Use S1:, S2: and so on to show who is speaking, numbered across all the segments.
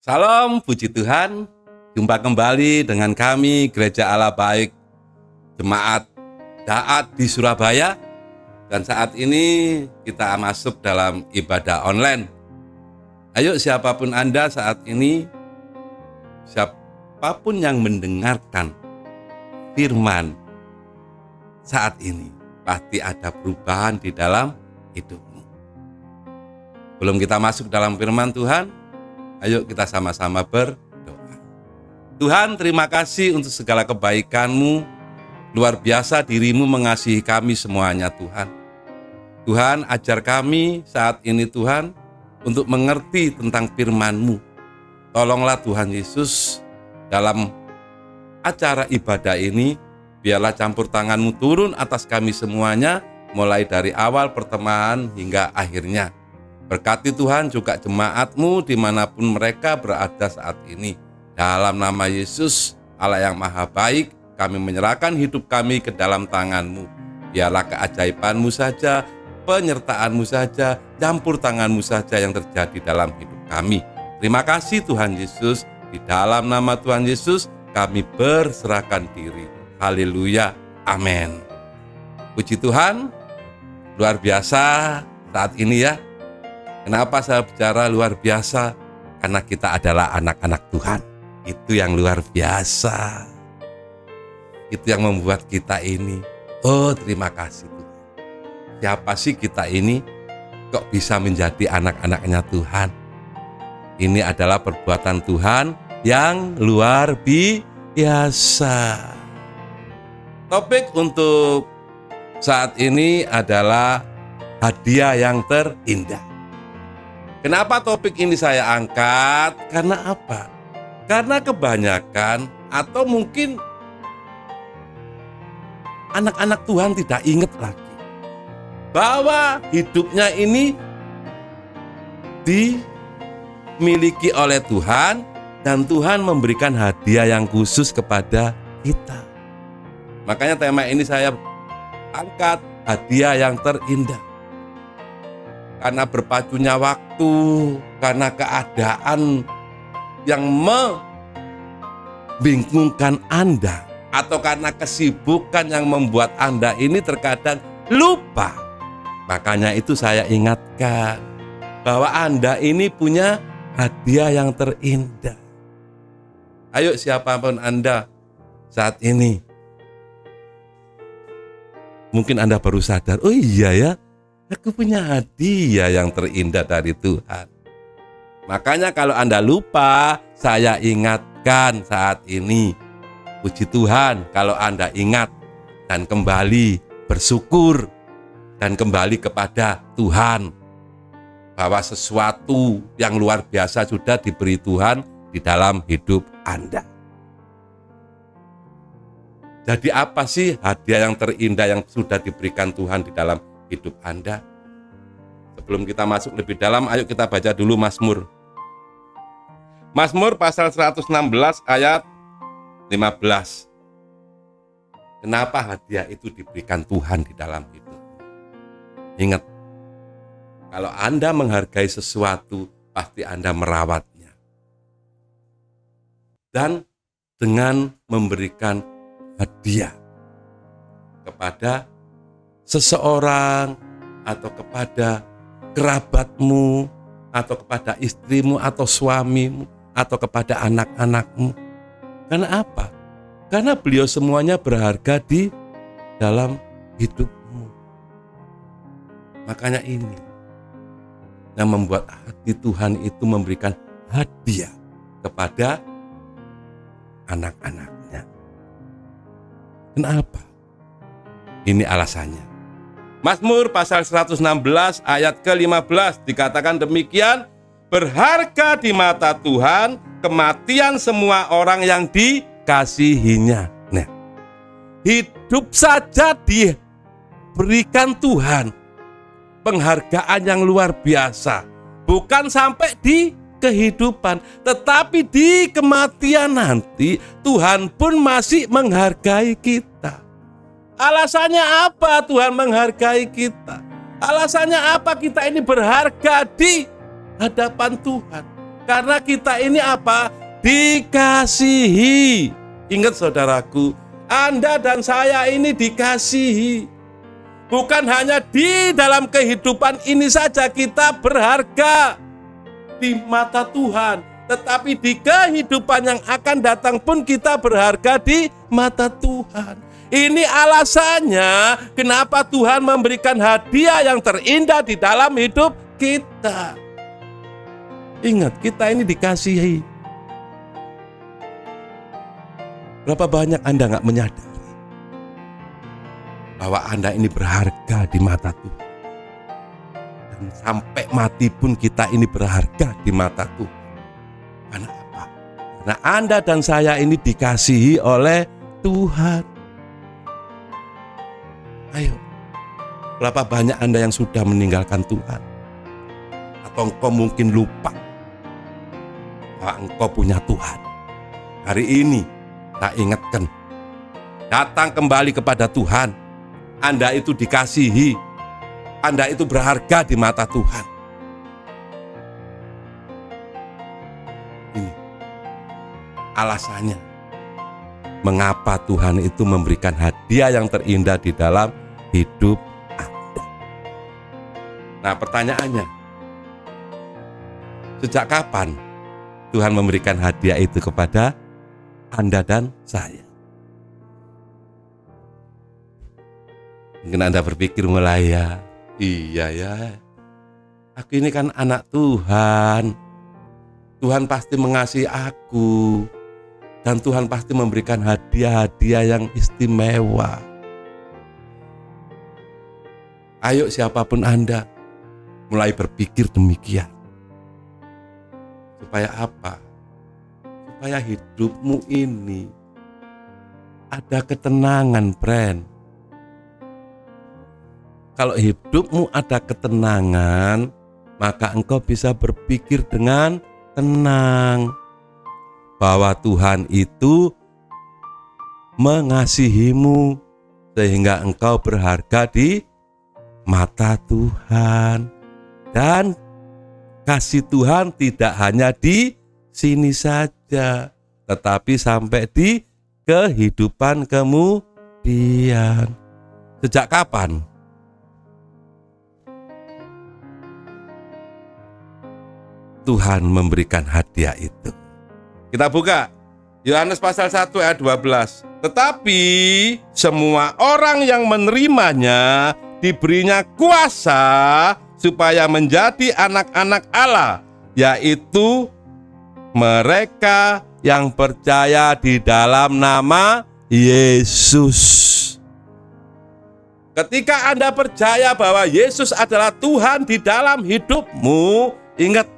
S1: Salam, puji Tuhan. Jumpa kembali dengan kami Gereja Allah Baik Jemaat Daat di Surabaya. Dan saat ini kita masuk dalam ibadah online. Ayo siapapun Anda saat ini, siapapun yang mendengarkan firman saat ini, pasti ada perubahan di dalam hidupmu. Belum kita masuk dalam firman Tuhan, ayo kita sama-sama berdoa. Tuhan, terima kasih untuk segala kebaikan-Mu. Luar biasa diri-Mu mengasihi kami semuanya, Tuhan. Tuhan, ajar kami saat ini, Tuhan, untuk mengerti tentang firman-Mu. Tolonglah Tuhan Yesus, dalam acara ibadah ini, biarlah campur tangan-Mu turun atas kami semuanya, mulai dari awal pertemuan hingga akhirnya. Berkati Tuhan juga jemaat-Mu dimanapun mereka berada saat ini. Dalam nama Yesus, Allah yang maha baik, kami menyerahkan hidup kami ke dalam tangan-Mu. Biarlah keajaiban-Mu saja, penyertaan-Mu saja, campur tangan-Mu saja yang terjadi dalam hidup kami. Terima kasih Tuhan Yesus, di dalam nama Tuhan Yesus kami berserahkan diri. Haleluya, amin. Puji Tuhan, luar biasa saat ini ya. Kenapa saya bicara luar biasa? Karena kita adalah anak-anak Tuhan. Itu yang luar biasa. Itu yang membuat kita ini, oh terima kasih Tuhan. Siapa sih kita ini kok bisa menjadi anak-anaknya Tuhan? Ini adalah perbuatan Tuhan yang luar biasa. Topik untuk saat ini adalah hadiah yang terindah. Kenapa topik ini saya angkat? Karena apa? Karena kebanyakan atau mungkin anak-anak Tuhan tidak ingat lagi bahwa hidupnya ini dimiliki oleh Tuhan dan Tuhan memberikan hadiah yang khusus kepada kita. Makanya tema ini saya angkat, hadiah yang terindah. Karena berpacunya waktu, karena keadaan yang membingungkan Anda, atau karena kesibukan yang membuat Anda ini terkadang lupa. Makanya itu saya ingatkan bahwa Anda ini punya hadiah yang terindah. Ayo siapapun Anda saat ini, mungkin Anda baru sadar, oh iya ya, aku punya hadiah yang terindah dari Tuhan. Makanya kalau Anda lupa, saya ingatkan saat ini. Puji Tuhan kalau Anda ingat dan kembali bersyukur dan kembali kepada Tuhan. Bahwa sesuatu yang luar biasa sudah diberi Tuhan di dalam hidup Anda. Jadi apa sih hadiah yang terindah yang sudah diberikan Tuhan di dalam hidup Anda? Sebelum kita masuk lebih dalam, ayo kita baca dulu Mazmur. Mazmur pasal 116 ayat 15. Kenapa hadiah itu diberikan Tuhan di dalam hidup? Ingat, kalau Anda menghargai sesuatu, pasti Anda merawatnya. Dan dengan memberikan hadiah kepada seseorang atau kepada kerabatmu atau kepada istrimu atau suamimu atau kepada anak-anakmu. Karena apa? Karena beliau semuanya berharga di dalam hidupmu. Makanya ini yang membuat hati Tuhan itu memberikan hadiah kepada anak-anaknya. Kenapa? Ini alasannya. Mazmur pasal 116 ayat ke-15 dikatakan demikian, berharga di mata Tuhan kematian semua orang yang dikasihinya. Nah, hidup saja diberikan Tuhan penghargaan yang luar biasa. Bukan sampai di kehidupan, tetapi di kematian nanti Tuhan pun masih menghargai kita. Alasannya apa Tuhan menghargai kita? Alasannya apa kita ini berharga di hadapan Tuhan? Karena kita ini apa? Dikasihi. Ingat saudaraku, Anda dan saya ini dikasihi. Bukan hanya di dalam kehidupan ini saja kita berharga di mata Tuhan, tetapi di kehidupan yang akan datang pun kita berharga di mata Tuhan. Ini alasannya kenapa Tuhan memberikan hadiah yang terindah di dalam hidup kita. Ingat, kita ini dikasihi. Berapa banyak Anda nggak menyadari bahwa Anda ini berharga di mata Tuhan. Dan sampai mati pun kita ini berharga di mata Tuhan. Karena apa? Karena Anda dan saya ini dikasihi oleh Tuhan. Ayo, berapa banyak Anda yang sudah meninggalkan Tuhan? Atau engkau mungkin lupa bahwa engkau punya Tuhan. Hari ini kita ingatkan, datang kembali kepada Tuhan. Anda itu dikasihi, Anda itu berharga di mata Tuhan. Ini alasannya mengapa Tuhan itu memberikan hadiah yang terindah di dalam hidup Anda. Nah, pertanyaannya, sejak kapan Tuhan memberikan hadiah itu kepada Anda dan saya? Mungkin Anda berpikir mulai iya ya, aku ini kan anak Tuhan. Tuhan pasti mengasihi aku. Dan Tuhan pasti memberikan hadiah-hadiah yang istimewa. Ayo siapapun Anda, mulai berpikir demikian. Supaya apa? Supaya hidupmu ini ada ketenangan, friend. Kalau hidupmu ada ketenangan, maka engkau bisa berpikir dengan tenang bahwa Tuhan itu mengasihimu sehingga engkau berharga di mata Tuhan. Dan kasih Tuhan tidak hanya di sini saja, tetapi sampai di kehidupan kemudian. Sejak kapan Tuhan memberikan hadiah itu? Kita buka Yohanes pasal 1 ayat 12. Tetapi semua orang yang menerimanya diberinya kuasa supaya menjadi anak-anak Allah, yaitu mereka yang percaya di dalam nama Yesus. Ketika Anda percaya bahwa Yesus adalah Tuhan di dalam hidupmu, ingat,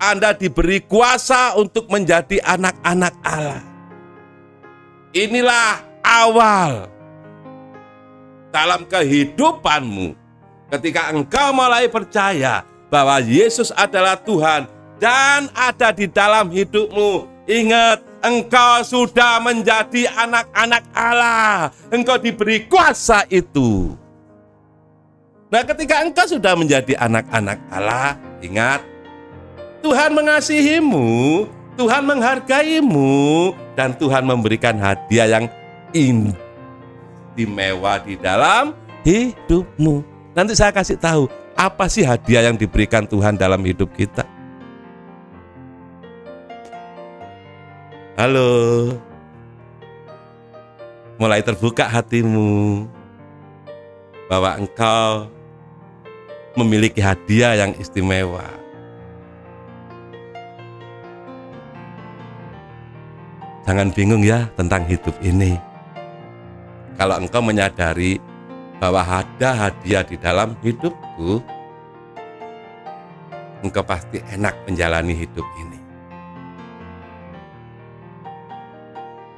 S1: Anda diberi kuasa untuk menjadi anak-anak Allah. Inilah awal dalam kehidupanmu. Ketika engkau mulai percaya bahwa Yesus adalah Tuhan dan ada di dalam hidupmu, ingat, engkau sudah menjadi anak-anak Allah. Engkau diberi kuasa itu. Nah, ketika engkau sudah menjadi anak-anak Allah, ingat, Tuhan mengasihimu, Tuhan menghargaimu, dan Tuhan memberikan hadiah yang istimewa di dalam hidupmu. Nanti saya kasih tahu apa sih hadiah yang diberikan Tuhan dalam hidup kita. Halo, mulai terbuka hatimu bahwa engkau memiliki hadiah yang istimewa. Jangan bingung ya tentang hidup ini. Kalau engkau menyadari bahwa ada hadiah di dalam hidupku, engkau pasti enak menjalani hidup ini.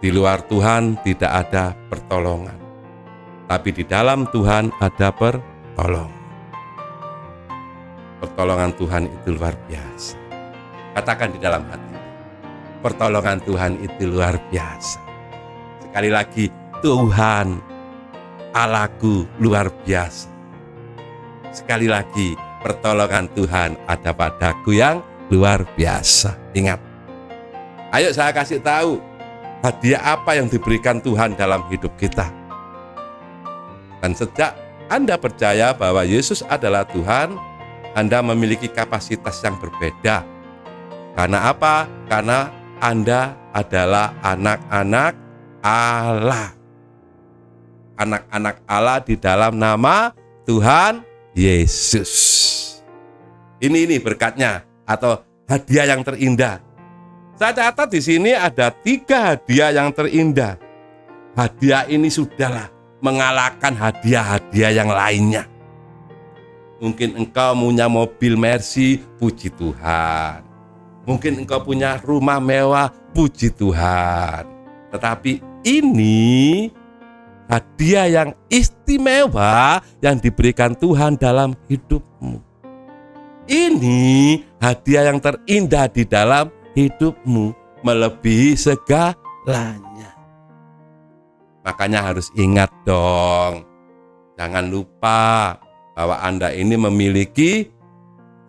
S1: Di luar Tuhan tidak ada pertolongan, tapi di dalam Tuhan ada pertolongan. Pertolongan Tuhan itu luar biasa. Katakan di dalam hati, pertolongan Tuhan itu luar biasa. Sekali lagi, Tuhan Allahku luar biasa. Sekali lagi, pertolongan Tuhan ada padaku yang luar biasa. Ingat, ayo saya kasih tahu, hadiah apa yang diberikan Tuhan dalam hidup kita. Dan sejak Anda percaya bahwa Yesus adalah Tuhan, Anda memiliki kapasitas yang berbeda. Karena apa? Karena Anda adalah anak-anak Allah. Anak-anak Allah di dalam nama Tuhan Yesus. Ini berkatnya atau hadiah yang terindah. Saya catat di sini ada 3 hadiah yang terindah. Hadiah ini sudahlah mengalahkan hadiah-hadiah yang lainnya. Mungkin engkau punya mobil Mercy, puji Tuhan. Mungkin engkau punya rumah mewah, puji Tuhan. Tetapi ini hadiah yang istimewa yang diberikan Tuhan dalam hidupmu. Ini hadiah yang terindah di dalam hidupmu, melebihi segalanya. Makanya harus ingat dong, jangan lupa bahwa Anda ini memiliki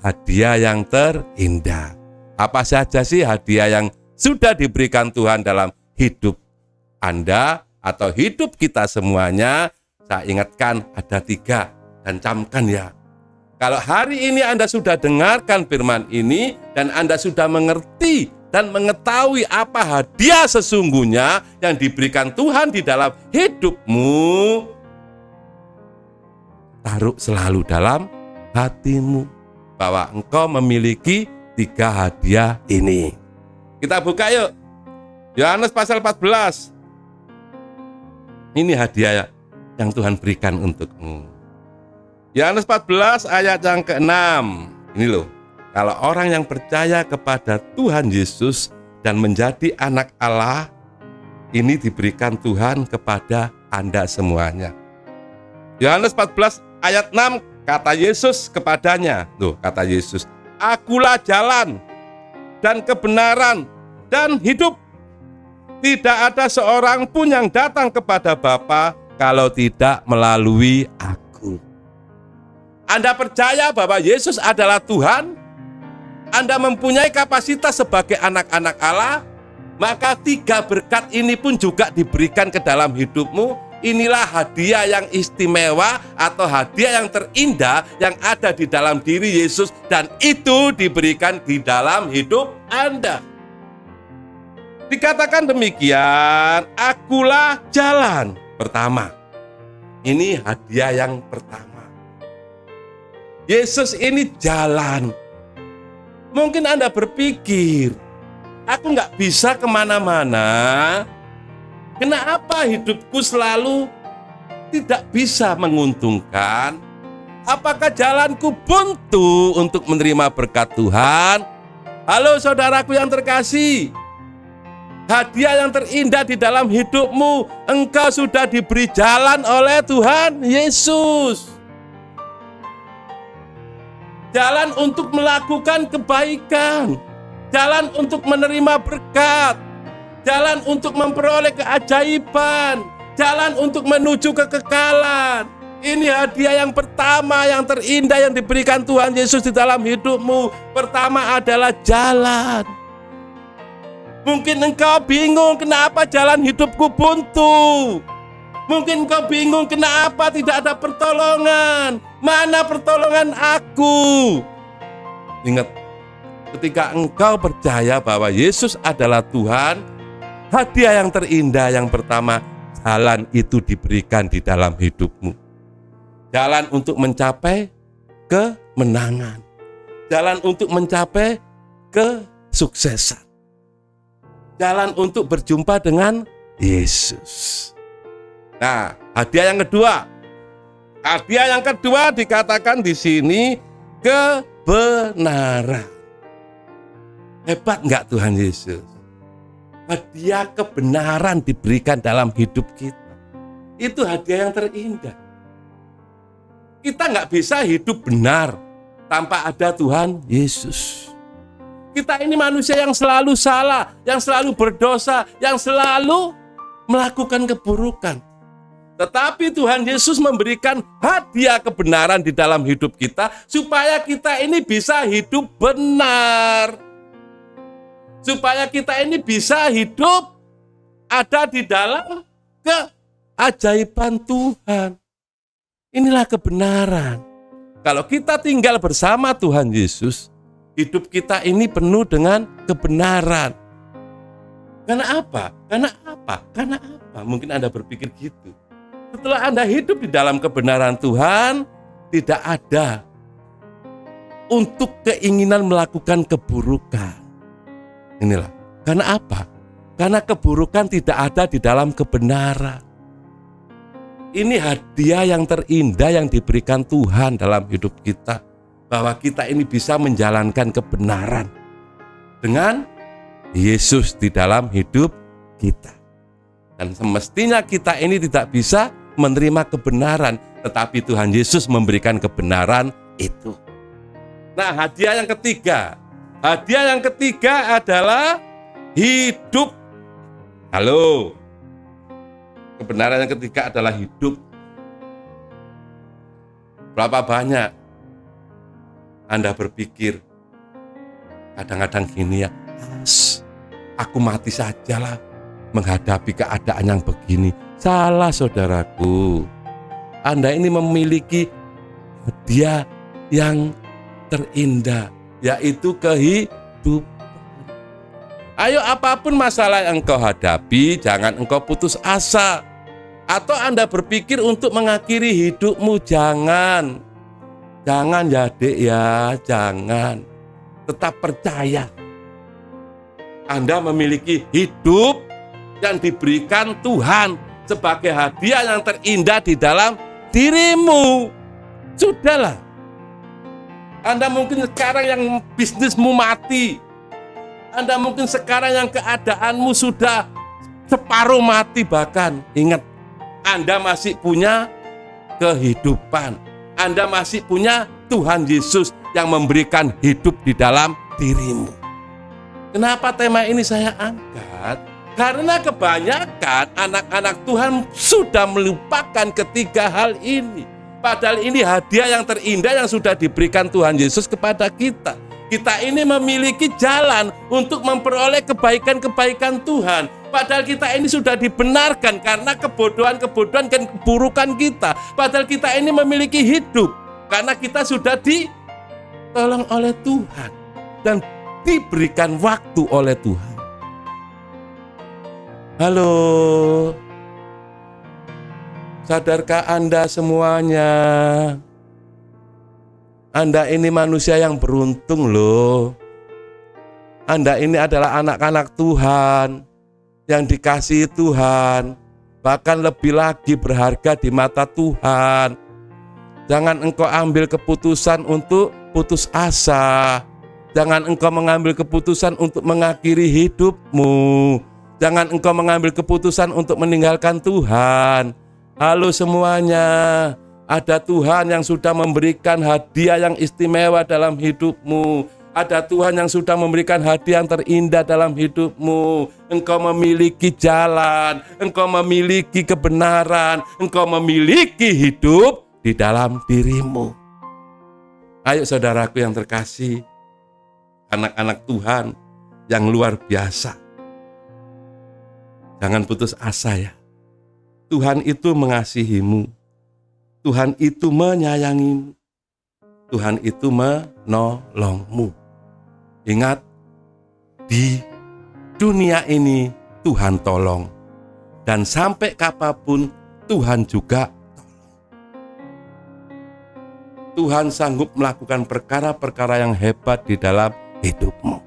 S1: hadiah yang terindah. Apa saja sih hadiah yang sudah diberikan Tuhan dalam hidup Anda atau hidup kita semuanya? Saya ingatkan ada 3 dan camkan ya. Kalau hari ini Anda sudah dengarkan firman ini dan Anda sudah mengerti dan mengetahui apa hadiah sesungguhnya yang diberikan Tuhan di dalam hidupmu, taruh selalu dalam hatimu bahwa engkau memiliki 3 hadiah ini. Kita buka yuk. Yohanes pasal 14. Ini hadiah yang Tuhan berikan untukmu. Yohanes 14 ayat yang ke-6. Ini loh. Kalau orang yang percaya kepada Tuhan Yesus dan menjadi anak Allah, ini diberikan Tuhan kepada Anda semuanya. Yohanes 14 ayat 6, kata Yesus kepadanya. Loh, kata Yesus, Akulah jalan dan kebenaran dan hidup. Tidak ada seorang pun yang datang kepada Bapa kalau tidak melalui Aku. Anda percaya bahwa Yesus adalah Tuhan? Anda mempunyai kapasitas sebagai anak-anak Allah? Maka 3 berkat ini pun juga diberikan ke dalam hidupmu. Inilah hadiah yang istimewa atau hadiah yang terindah yang ada di dalam diri Yesus, dan itu diberikan di dalam hidup Anda. Dikatakan demikian, Akulah jalan. Pertama, ini hadiah yang pertama. Yesus ini jalan. Mungkin Anda berpikir, aku nggak bisa kemana-mana. Kenapa hidupku selalu tidak bisa menguntungkan? Apakah jalanku buntu untuk menerima berkat Tuhan? Halo saudaraku yang terkasih, hadiah yang terindah di dalam hidupmu, engkau sudah diberi jalan oleh Tuhan Yesus. Jalan untuk melakukan kebaikan, jalan untuk menerima berkat, jalan untuk memperoleh keajaiban, jalan untuk menuju kekekalan. Ini hadiah yang pertama yang terindah yang diberikan Tuhan Yesus di dalam hidupmu. Pertama adalah jalan. Mungkin engkau bingung kenapa jalan hidupku buntu. Mungkin engkau bingung kenapa tidak ada pertolongan. Mana pertolongan aku? Ingat, ketika engkau percaya bahwa Yesus adalah Tuhan, hadiah yang terindah yang pertama, jalan itu diberikan di dalam hidupmu. Jalan untuk mencapai kemenangan. Jalan untuk mencapai kesuksesan. Jalan untuk berjumpa dengan Yesus. Nah, hadiah yang kedua. Hadiah yang kedua dikatakan di sini kebenaran. Hebat enggak Tuhan Yesus? Hadiah kebenaran diberikan dalam hidup kita. Itu hadiah yang terindah. Kita enggak bisa hidup benar tanpa ada Tuhan Yesus. Kita ini manusia yang selalu salah, yang selalu berdosa, yang selalu melakukan keburukan. Tetapi Tuhan Yesus memberikan hadiah kebenaran di dalam hidup kita supaya kita ini bisa hidup benar. Supaya kita ini bisa hidup ada di dalam keajaiban Tuhan. Inilah kebenaran. Kalau kita tinggal bersama Tuhan Yesus, hidup kita ini penuh dengan kebenaran. Karena apa? Karena apa? Karena apa? Mungkin Anda berpikir gitu. Setelah Anda hidup di dalam kebenaran Tuhan, tidak ada untuk keinginan melakukan keburukan. Inilah. Karena apa? Karena keburukan tidak ada di dalam kebenaran. Ini hadiah yang terindah yang diberikan Tuhan dalam hidup kita. Bahwa kita ini bisa menjalankan kebenaran dengan Yesus di dalam hidup kita. Dan semestinya kita ini tidak bisa menerima kebenaran, tetapi Tuhan Yesus memberikan kebenaran itu. Nah, hadiah yang ketiga. Hadiah yang ketiga adalah hidup. Halo. Kebenaran yang ketiga adalah hidup. Berapa banyak Anda berpikir kadang-kadang gini ya, aku mati sajalah menghadapi keadaan yang begini. Salah, saudaraku. Anda ini memiliki hadiah yang terindah, yaitu kehidupan. Ayo, apapun masalah yang engkau hadapi, jangan engkau putus asa. Atau Anda berpikir untuk mengakhiri hidupmu, jangan. Jangan ya dek ya, jangan. Tetap percaya. Anda memiliki hidup yang diberikan Tuhan sebagai hadiah yang terindah di dalam dirimu. Sudahlah. Anda mungkin sekarang yang bisnismu mati. Anda mungkin sekarang yang keadaanmu sudah separuh mati bahkan. Ingat, Anda masih punya kehidupan. Anda masih punya Tuhan Yesus yang memberikan hidup di dalam dirimu. Kenapa tema ini saya angkat? Karena kebanyakan anak-anak Tuhan sudah melupakan ketiga hal ini. Padahal ini hadiah yang terindah yang sudah diberikan Tuhan Yesus kepada kita. Kita ini memiliki jalan untuk memperoleh kebaikan-kebaikan Tuhan. Padahal kita ini sudah dibenarkan karena kebodohan-kebodohan dan keburukan kita. Padahal kita ini memiliki hidup karena kita sudah ditolong oleh Tuhan dan diberikan waktu oleh Tuhan. Halo, sadarkah Anda semuanya? Anda ini manusia yang beruntung loh. Anda ini adalah anak-anak Tuhan yang dikasihi Tuhan, bahkan lebih lagi berharga di mata Tuhan. Jangan engkau ambil keputusan untuk putus asa. Jangan engkau mengambil keputusan untuk mengakhiri hidupmu. Jangan engkau mengambil keputusan untuk meninggalkan Tuhan. Halo semuanya. Ada Tuhan yang sudah memberikan hadiah yang istimewa dalam hidupmu. Ada Tuhan yang sudah memberikan hadiah yang terindah dalam hidupmu. Engkau memiliki jalan, engkau memiliki kebenaran, engkau memiliki hidup di dalam dirimu. Ayo saudaraku yang terkasih, anak-anak Tuhan yang luar biasa. Jangan putus asa ya. Tuhan itu mengasihimu. Tuhan itu menyayangimu. Tuhan itu menolongmu. Ingat, di dunia ini Tuhan tolong. Dan sampai kapanpun Tuhan juga tolong. Tuhan sanggup melakukan perkara-perkara yang hebat di dalam hidupmu.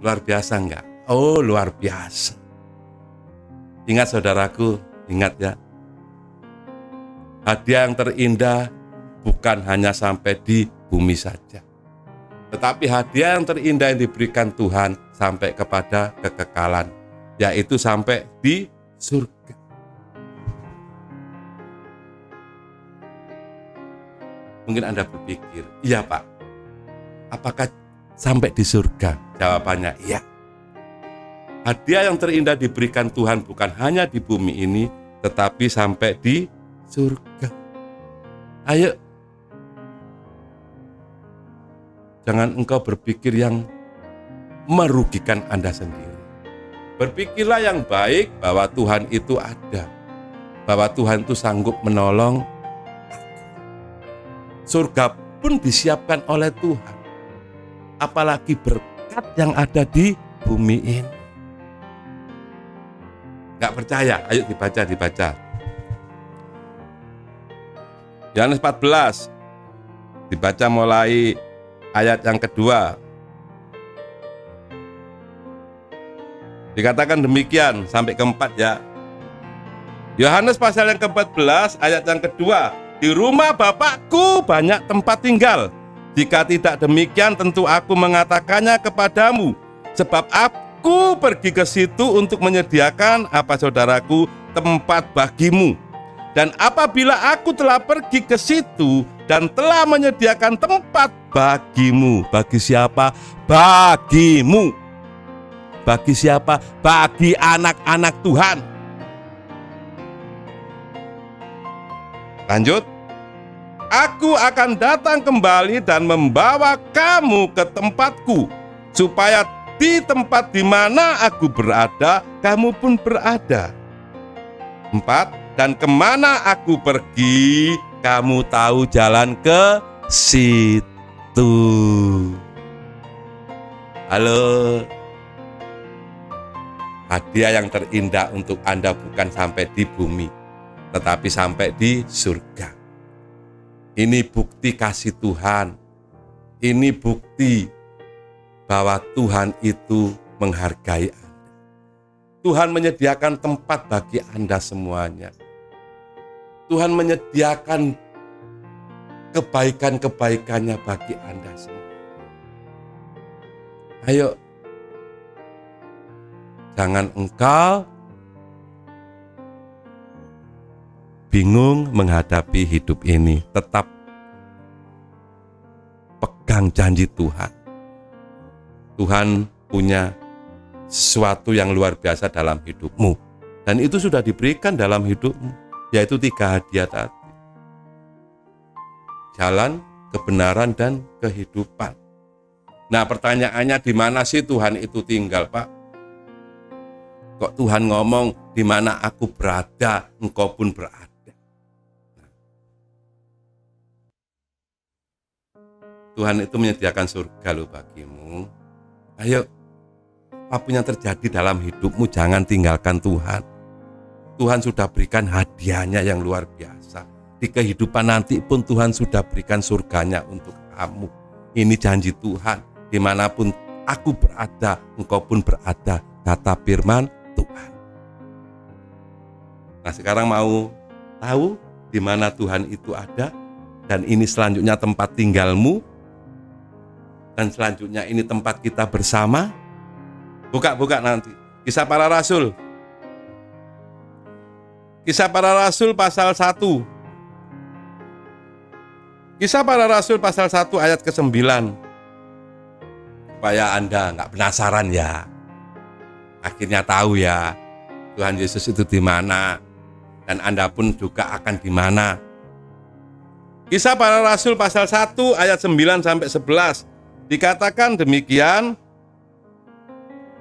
S1: Luar biasa enggak? Oh, luar biasa. Ingat saudaraku, ingat ya. Hadiah yang terindah bukan hanya sampai di bumi saja, tetapi hadiah yang terindah yang diberikan Tuhan sampai kepada kekekalan, yaitu sampai di surga. Mungkin Anda berpikir, iya Pak, apakah sampai di surga? Jawabannya iya. Hadiah yang terindah diberikan Tuhan bukan hanya di bumi ini, tetapi sampai di surga. Ayo, jangan engkau berpikir yang merugikan Anda sendiri. Berpikirlah yang baik bahwa Tuhan itu ada, bahwa Tuhan itu sanggup menolong. Surga pun disiapkan oleh Tuhan, apalagi berkat yang ada di bumi ini. Gak percaya? Ayo dibaca. Yohanes 14, dibaca mulai ayat yang kedua. Dikatakan demikian sampai keempat ya. Yohanes pasal yang ke-14 ayat yang kedua. Di rumah Bapakku banyak tempat tinggal. Jika tidak demikian tentu aku mengatakannya kepadamu. Sebab aku pergi ke situ untuk menyediakan apa saudaraku tempat bagimu. Dan apabila aku telah pergi ke situ dan telah menyediakan tempat bagimu. Bagi siapa? Bagimu. Bagi siapa? Bagi anak-anak Tuhan. Lanjut. Aku akan datang kembali dan membawa kamu ke tempatku, supaya di tempat di mana aku berada, kamu pun berada. 4. Dan kemana aku pergi, kamu tahu jalan ke situ. Halo. Hadiah yang terindah untuk Anda bukan sampai di bumi, tetapi sampai di surga. Ini bukti kasih Tuhan. Ini bukti bahwa Tuhan itu menghargai Anda. Tuhan menyediakan tempat bagi Anda semuanya. Tuhan menyediakan kebaikan-kebaikannya bagi Anda semua. Ayo, jangan engkau bingung menghadapi hidup ini. Tetap pegang janji Tuhan. Tuhan punya sesuatu yang luar biasa dalam hidupmu. Dan itu sudah diberikan dalam hidupmu, yaitu 3 hadiah tadi. Jalan, kebenaran, dan kehidupan. Nah, pertanyaannya, di mana sih Tuhan itu tinggal, Pak? Kok Tuhan ngomong, di mana aku berada, engkau pun berada. Tuhan itu menyediakan surga loh bagimu. Ayo, apapun yang terjadi dalam hidupmu, jangan tinggalkan Tuhan. Tuhan sudah berikan hadiahnya yang luar biasa. Di kehidupan nanti pun Tuhan sudah berikan surganya untuk kamu. Ini janji Tuhan. Dimanapun aku berada, engkau pun berada, kata firman Tuhan. Nah, sekarang mau tahu di mana Tuhan itu ada, dan ini selanjutnya tempat tinggalmu, dan selanjutnya ini tempat kita bersama. Buka nanti Kisah Para Rasul. Kisah Para Rasul pasal 1. Kisah Para Rasul pasal 1 ayat ke-9. Supaya Anda nggak penasaran ya. Akhirnya tahu ya Tuhan Yesus itu di mana, dan Anda pun juga akan di mana. Kisah Para Rasul pasal 1 ayat 9 sampai 11 dikatakan demikian.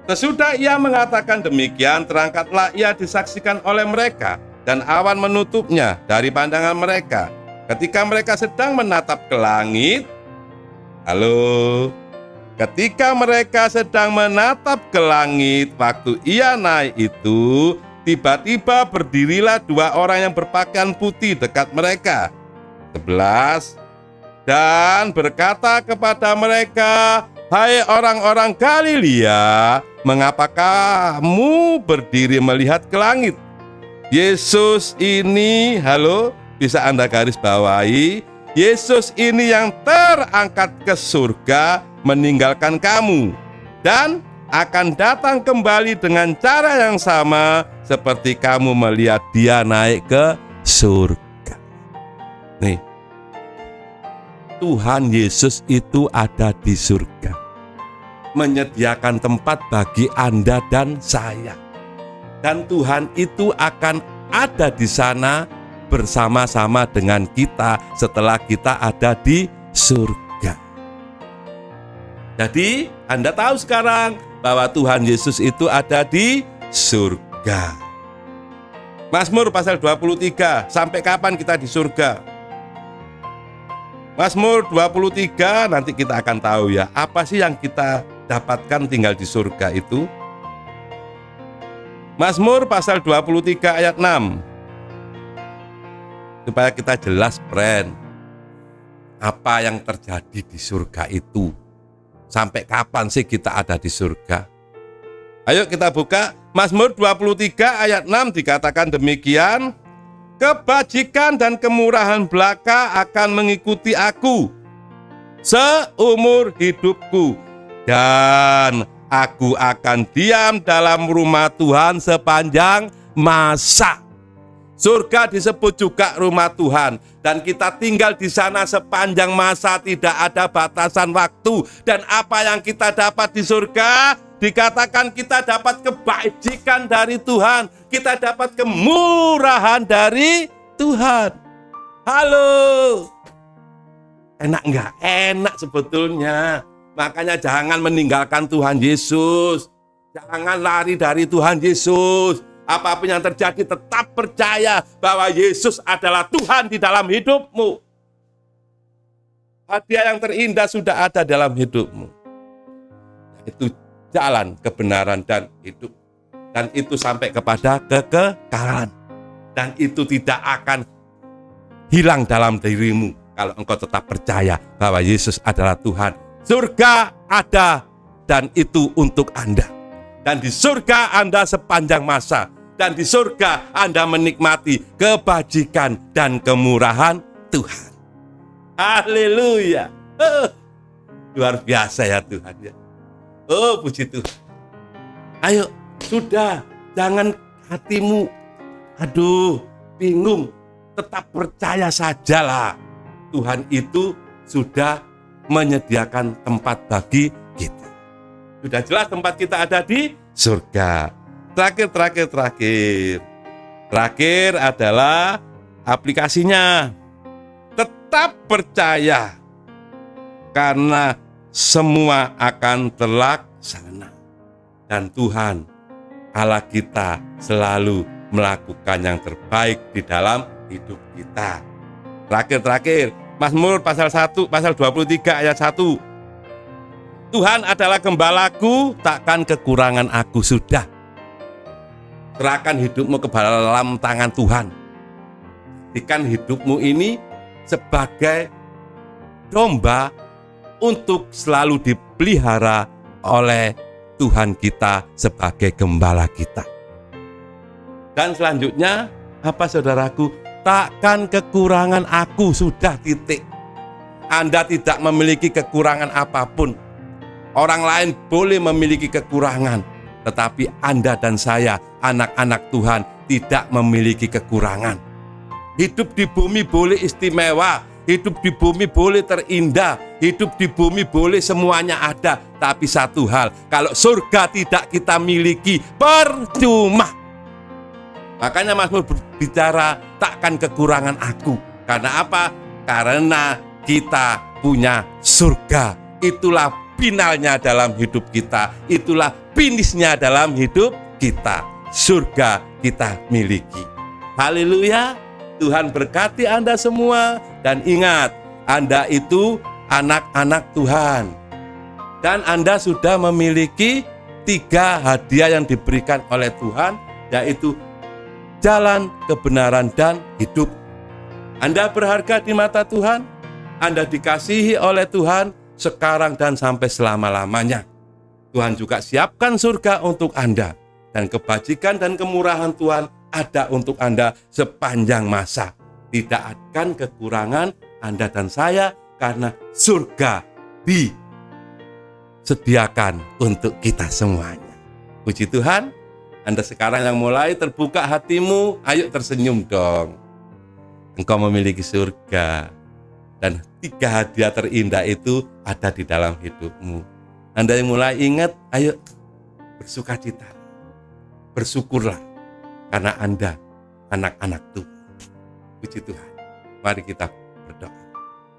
S1: Sesudah ia mengatakan demikian, terangkatlah ia disaksikan oleh mereka, dan awan menutupnya dari pandangan mereka. Ketika mereka sedang menatap ke langit, ketika mereka sedang menatap ke langit, waktu ia naik itu, tiba-tiba berdirilah 2 orang yang berpakaian putih dekat mereka. 11. Dan berkata kepada mereka, hai orang-orang Galilea, mengapa kamu berdiri melihat ke langit? Yesus ini, bisa Anda garis bawahi, Yesus ini yang terangkat ke surga meninggalkan kamu, dan akan datang kembali dengan cara yang sama seperti kamu melihat dia naik ke surga. Nih, Tuhan Yesus itu ada di surga, menyediakan tempat bagi Anda dan saya. Dan Tuhan itu akan ada di sana bersama-sama dengan kita setelah kita ada di surga. Jadi Anda tahu sekarang bahwa Tuhan Yesus itu ada di surga. Mazmur pasal 23, sampai kapan kita di surga? Mazmur 23 nanti kita akan tahu ya, apa sih yang kita dapatkan tinggal di surga itu. Mazmur pasal 23 ayat 6. Supaya kita jelas, friend, apa yang terjadi di surga itu. Sampai kapan sih kita ada di surga? Ayo kita buka Mazmur 23 ayat 6, dikatakan demikian. Kebajikan dan kemurahan belaka akan mengikuti aku seumur hidupku, dan aku akan diam dalam rumah Tuhan sepanjang masa. Surga disebut juga rumah Tuhan, dan kita tinggal di sana sepanjang masa, tidak ada batasan waktu. Dan apa yang kita dapat di surga? Dikatakan kita dapat kebajikan dari Tuhan, kita dapat kemurahan dari Tuhan. Halo, enak nggak? Enak sebetulnya. Makanya jangan meninggalkan Tuhan Yesus, jangan lari dari Tuhan Yesus. Apapun yang terjadi, tetap percaya bahwa Yesus adalah Tuhan di dalam hidupmu. Hadiah yang terindah sudah ada dalam hidupmu, yaitu jalan kebenaran dan hidup. Dan itu sampai kepada kekekalan. Dan itu tidak akan hilang dalam dirimu kalau engkau tetap percaya bahwa Yesus adalah Tuhan. Surga ada, dan itu untuk Anda. Dan di surga Anda sepanjang masa. Dan di surga Anda menikmati kebajikan dan kemurahan Tuhan. Haleluya. Luar biasa ya Tuhan ya. Oh, puji Tuhan. Ayo, sudah, jangan hatimu, aduh, bingung. Tetap percaya sajalah. Tuhan itu sudah menyediakan tempat bagi kita. Sudah jelas tempat kita ada di surga. Terakhir adalah aplikasinya. Tetap percaya, karena semua akan terlaksana. Dan Tuhan Allah kita selalu melakukan yang terbaik di dalam hidup kita. Terakhir, Mazmur pasal 23 ayat 1. Tuhan adalah gembalaku, takkan kekurangan aku. Sudah, serahkan hidupmu ke dalam tangan Tuhan. Jadikan hidupmu ini sebagai domba untuk selalu dipelihara oleh Tuhan kita sebagai gembala kita. Dan selanjutnya, apa saudaraku? Takkan kekurangan aku. Sudah, titik. Anda tidak memiliki kekurangan apapun. Orang lain boleh memiliki kekurangan, tetapi Anda dan saya, anak-anak Tuhan, tidak memiliki kekurangan. Hidup di bumi boleh istimewa, hidup di bumi boleh terindah, hidup di bumi boleh semuanya ada. Tapi satu hal, kalau surga tidak kita miliki, percuma. Makanya Mazmur berbicara, takkan kekurangan aku. Karena apa? Karena kita punya surga. Itulah finalnya dalam hidup kita. Itulah finishnya dalam hidup kita. Surga kita miliki. Haleluya. Tuhan berkati Anda semua. Dan ingat, Anda itu anak-anak Tuhan. Dan Anda sudah memiliki 3 hadiah yang diberikan oleh Tuhan, yaitu jalan, kebenaran, dan hidup. Anda berharga di mata Tuhan. Anda dikasihi oleh Tuhan sekarang dan sampai selama-lamanya. Tuhan juga siapkan surga untuk Anda. Dan kebajikan dan kemurahan Tuhan ada untuk Anda sepanjang masa. Tidak akan kekurangan Anda dan saya, karena surga disediakan untuk kita semuanya. Puji Tuhan. Anda sekarang yang mulai terbuka hatimu, ayo tersenyum dong. Engkau memiliki surga. Dan 3 hadiah terindah itu ada di dalam hidupmu. Anda yang mulai ingat, ayo bersukacita. Bersyukurlah, karena Anda anak-anak Tuhan. Puji Tuhan. Mari kita berdoa.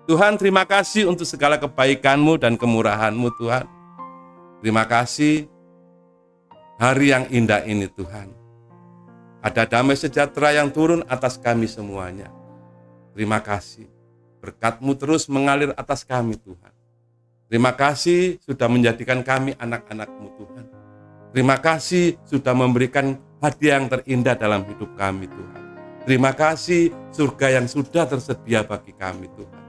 S1: Tuhan, terima kasih untuk segala kebaikan-Mu dan kemurahan-Mu Tuhan. Terima kasih hari yang indah ini Tuhan. Ada damai sejahtera yang turun atas kami semuanya. Terima kasih. Berkat-Mu terus mengalir atas kami Tuhan. Terima kasih sudah menjadikan kami anak-anak-Mu Tuhan. Terima kasih sudah memberikan hadiah yang terindah dalam hidup kami Tuhan. Terima kasih surga yang sudah tersedia bagi kami Tuhan.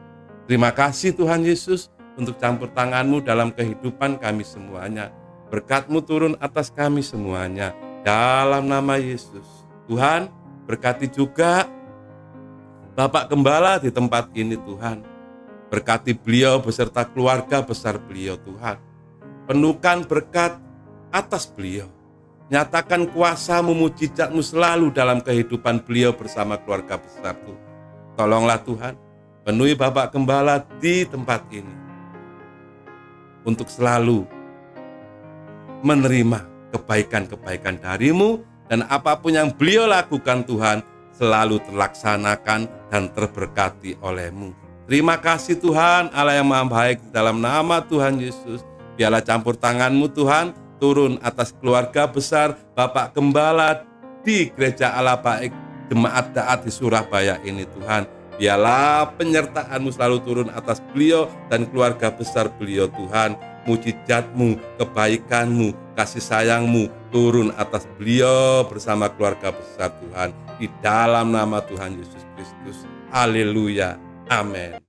S1: Terima kasih Tuhan Yesus untuk campur tangan-Mu dalam kehidupan kami semuanya. Berkat-Mu turun atas kami semuanya. Dalam nama Yesus. Tuhan, berkati juga Bapak Gembala di tempat ini Tuhan. Berkati beliau beserta keluarga besar beliau Tuhan. Penuhkan berkat atas beliau. Nyatakan kuasa-Mu, mujizat-Mu selalu dalam kehidupan beliau bersama keluarga besar Tuhan. Tolonglah Tuhan, penuhi Bapak Gembala di tempat ini untuk selalu menerima kebaikan-kebaikan dari-Mu, dan apapun yang beliau lakukan Tuhan selalu terlaksanakan dan terberkati oleh-Mu. Terima kasih Tuhan Allah yang Maha Baik, di dalam nama Tuhan Yesus. Biarlah campur tangan-Mu Tuhan turun atas keluarga besar Bapak Gembala di Gereja Allah Baik Jemaat Daat di Surabaya ini Tuhan. Biarlah penyertaan-Mu selalu turun atas beliau dan keluarga besar beliau Tuhan. Mujizat-Mu, kebaikan-Mu, kasih sayang-Mu turun atas beliau bersama keluarga besar Tuhan. Di dalam nama Tuhan Yesus Kristus. Haleluya. Amin.